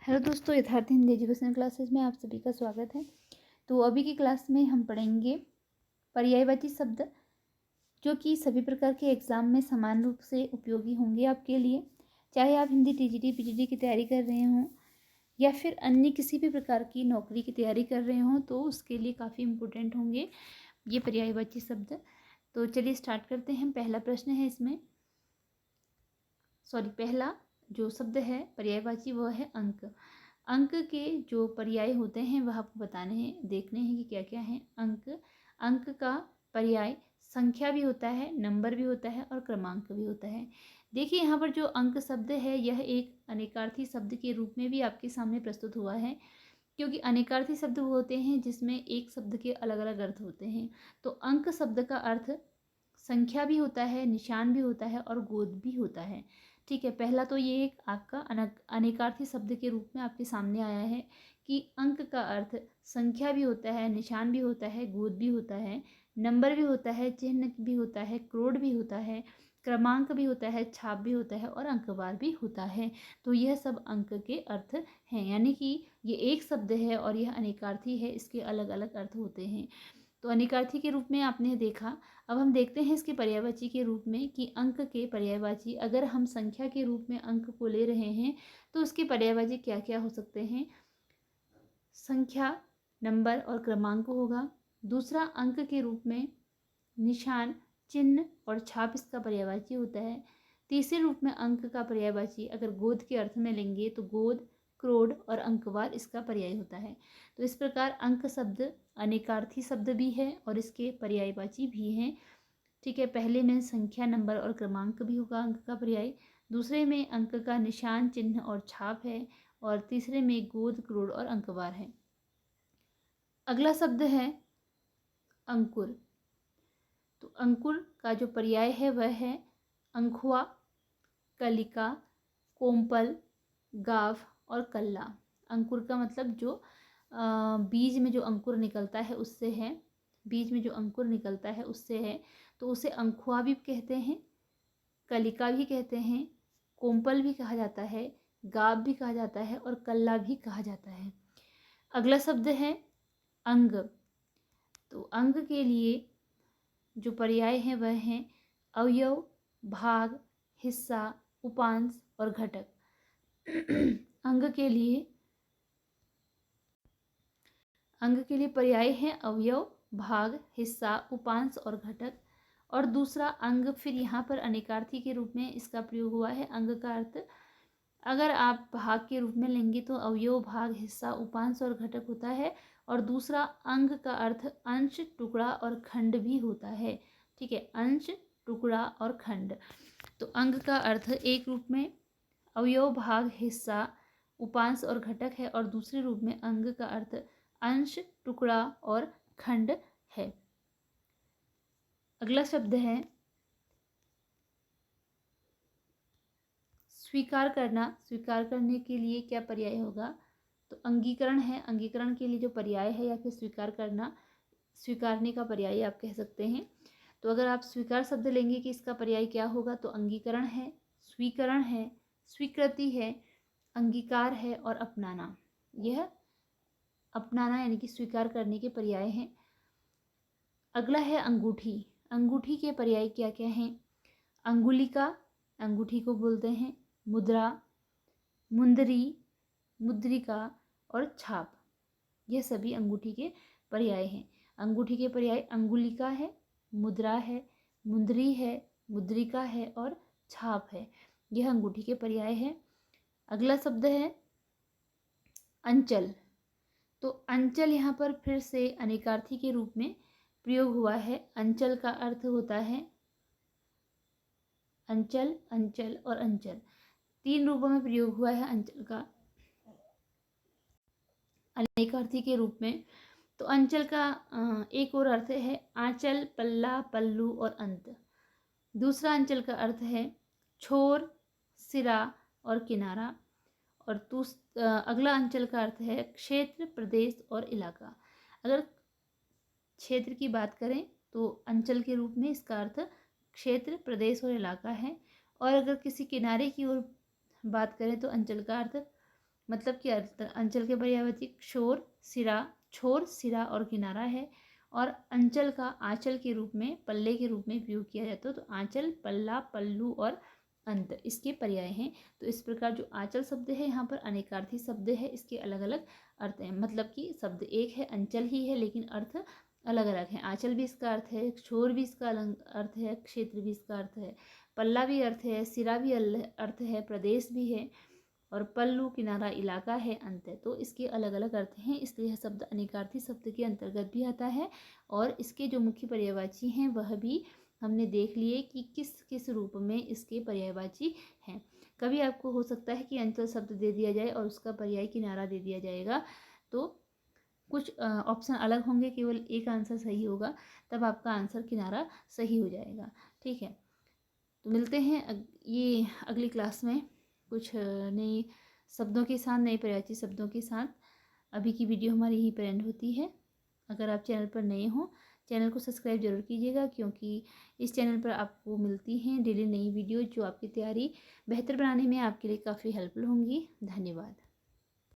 Hello दोस्तों, यथार्थ Hindi education classes में आप सभी का स्वागत है। तो अभी की क्लास में हम पढ़ेंगे पर्यायवाची शब्द, जो कि सभी प्रकार के एग्ज़ाम में समान रूप से उपयोगी होंगे आपके लिए। चाहे आप हिंदी टीजीटी पीजीटी की तैयारी कर रहे हों या फिर अन्य किसी भी प्रकार की नौकरी की तैयारी कर रहे हों, तो उसके लिए काफ़ी इम्पोर्टेंट होंगे ये पर्यायवाची शब्द। तो चलिए स्टार्ट करते हैं। पहला प्रश्न है इसमें, पहला जो शब्द है पर्यायवाची वह है अंक। अंक के जो पर्याय होते हैं वह आपको बताने हैं, देखने हैं कि क्या क्या है। अंक का पर्याय संख्या भी होता है, नंबर भी होता है और क्रमांक भी होता है। देखिए यहाँ पर जो अंक शब्द है यह एक अनेकार्थी शब्द के रूप में भी आपके सामने प्रस्तुत हुआ है, क्योंकि अनेकार्थी शब्द वो होते हैं जिसमें एक शब्द के अलग अलग अर्थ होते हैं। तो अंक शब्द का अर्थ संख्या भी होता है, निशान भी होता है और गोद भी होता है। ठीक है, पहला तो ये एक आपका अनेकार्थी शब्द के रूप में आपके सामने आया है कि अंक का अर्थ संख्या भी होता है, निशान भी होता है, गोद भी होता है, नंबर भी होता है, चिन्ह भी होता है, क्रोड भी होता है, क्रमांक भी होता है, छाप भी होता है और अंकवार भी होता है। तो यह सब अंक के अर्थ हैं, यानी कि ये एक शब्द है और यह अनेकार्थी है, इसके अलग अलग अर्थ होते हैं। तो अनेकार्थी के रूप में आपने देखा। अब हम देखते हैं इसके पर्यायवाची के रूप में कि अंक के पर्यायवाची, अगर हम संख्या के रूप में अंक को ले रहे हैं तो उसके पर्यायवाची क्या क्या हो सकते हैं। संख्या, नंबर और क्रमांक होगा। दूसरा, अंक के रूप में निशान, चिन्ह और छाप इसका पर्यायवाची होता है। तीसरे रूप में अंक का पर्यायवाची अगर गोद के अर्थ में लेंगे तो गोद, क्रोड और अंकवार इसका पर्याय होता है। तो इस प्रकार अंक शब्द अनेकार्थी शब्द भी है और इसके पर्यायवाची भी हैं। ठीक है, पहले में संख्या, नंबर और क्रमांक भी होगा अंक का पर्याय। दूसरे में अंक का निशान, चिन्ह और छाप है और तीसरे में गोद, क्रोड और अंकवार है। अगला शब्द है अंकुर। तो अंकुर का जो पर्याय है वह है अंखुआ, कलिका, कोम्पल, गाव और कल्ला। अंकुर का मतलब जो बीज में जो अंकुर निकलता है उससे है, बीज में जो अंकुर निकलता है उससे है। तो उसे अंखुआ भी कहते हैं, कलिका भी कहते हैं, कोम्पल भी कहा जाता है, गाव भी कहा जाता है और कल्ला भी कहा जाता है। अगला शब्द है अंग। तो अंग के लिए जो पर्याय हैं वह हैं अवयव, भाग, हिस्सा, उपांश और घटक। अंग के लिए पर्याय हैं अवयव, भाग, हिस्सा, उपांश और घटक। और दूसरा अंग फिर यहाँ पर अनेकार्थी के रूप में इसका प्रयोग हुआ है। अंग का अर्थ अगर आप भाग के रूप में लेंगे तो अवयव, भाग, हिस्सा, उपांश और घटक होता है। और दूसरा अंग का अर्थ अंश, टुकड़ा और खंड भी होता है। ठीक है, अंश, टुकड़ा और खंड। तो अंग का अर्थ एक रूप में अवयव, भाग, हिस्सा, उपांश और घटक है और दूसरे रूप में अंग का अर्थ अंश, टुकड़ा और खंड है। अगला शब्द है स्वीकार करना। स्वीकार करने के लिए क्या पर्याय होगा। तो अंगीकरण है, अंगीकरण के लिए जो पर्याय है या फिर स्वीकार करना, स्वीकारने का पर्याय आप कह सकते हैं। तो अगर आप स्वीकार शब्द लेंगे कि इसका पर्याय क्या होगा, तो अंगीकरण है, स्वीकरण है, स्वीकृति है, अंगीकार है और अपनाना। यह अपनाना यानी कि स्वीकार करने के पर्याय हैं। अगला है अंगूठी। अंगूठी के पर्याय क्या क्या हैं। अंगुलिका, अंगूठी को बोलते हैं, मुद्रा, मुंदरी, मुद्रिका और छाप, यह सभी अंगूठी के पर्याय हैं। अंगूठी के पर्याय अंगुलिका है, मुद्रा है, मुंदरी है, मुद्रिका है और छाप है। यह अंगूठी के पर्याय है। अगला शब्द है अंचल। तो अंचल यहाँ पर फिर से अनेकार्थी के रूप में प्रयोग हुआ है। अंचल का अर्थ होता है अंचल, अंचल और अंचल, तीन रूपों में प्रयोग हुआ है अंचल का अनेकार्थी के रूप में। तो अंचल का एक और अर्थ है आंचल, पल्ला, पल्लू और अंत। दूसरा अंचल का अर्थ है छोर, सिरा और किनारा। और अगला अंचल का अर्थ है क्षेत्र, प्रदेश और इलाका। अगर क्षेत्र की बात करें तो अंचल के रूप में इसका अर्थ क्षेत्र, प्रदेश और इलाका है। और अगर किसी किनारे की ओर बात करें तो अंचल का अर्थ मतलब कि अंचल के पर्यायवाची शोर, सिरा, छोर, सिरा और किनारा है। और अंचल का आंचल के रूप में, पल्ले के रूप में उपयोग किया जाता है। तो आंचल, पल्ला, पल्लू और अंत इसके पर्याय हैं। तो इस प्रकार जो आंचल शब्द है यहाँ पर अनेकार्थी शब्द है, इसके अलग अलग अर्थ हैं। मतलब कि शब्द एक है, अंचल ही है, लेकिन अर्थ अलग अलग है। आंचल भी इसका अर्थ है, छोर भी इसका अलग अर्थ है, क्षेत्र भी इसका अर्थ है, पल्ला भी अर्थ है, सिरा भी अर्थ है, प्रदेश भी है, और पल्लू किनारा इलाका है, अंत है। तो इसके अलग अलग अर्थ हैं, इसलिए यह शब्द अनेकार्थी शब्द के अंतर्गत भी आता है। और इसके जो मुख्य पर्यायवाची हैं वह भी हमने देख लिए कि किस किस रूप में इसके पर्यायवाची हैं। कभी आपको हो सकता है कि अंचल शब्द दे दिया जाए और उसका पर्याय किनारा दे दिया जाएगा, तो कुछ ऑप्शन अलग होंगे, केवल एक आंसर सही होगा, तब आपका आंसर किनारा सही हो जाएगा। ठीक है, तो मिलते हैं ये अगली क्लास में कुछ नए शब्दों के साथ, नए पर्यायवाची शब्दों के साथ। अभी की वीडियो हमारी यहीं पर एंड होती है। अगर आप चैनल पर नए हो, चैनल को सब्सक्राइब जरूर कीजिएगा, क्योंकि इस चैनल पर आपको मिलती हैं डेली नई वीडियो जो आपकी तैयारी बेहतर बनाने में आपके लिए काफ़ी हेल्पफुल होंगी। धन्यवाद।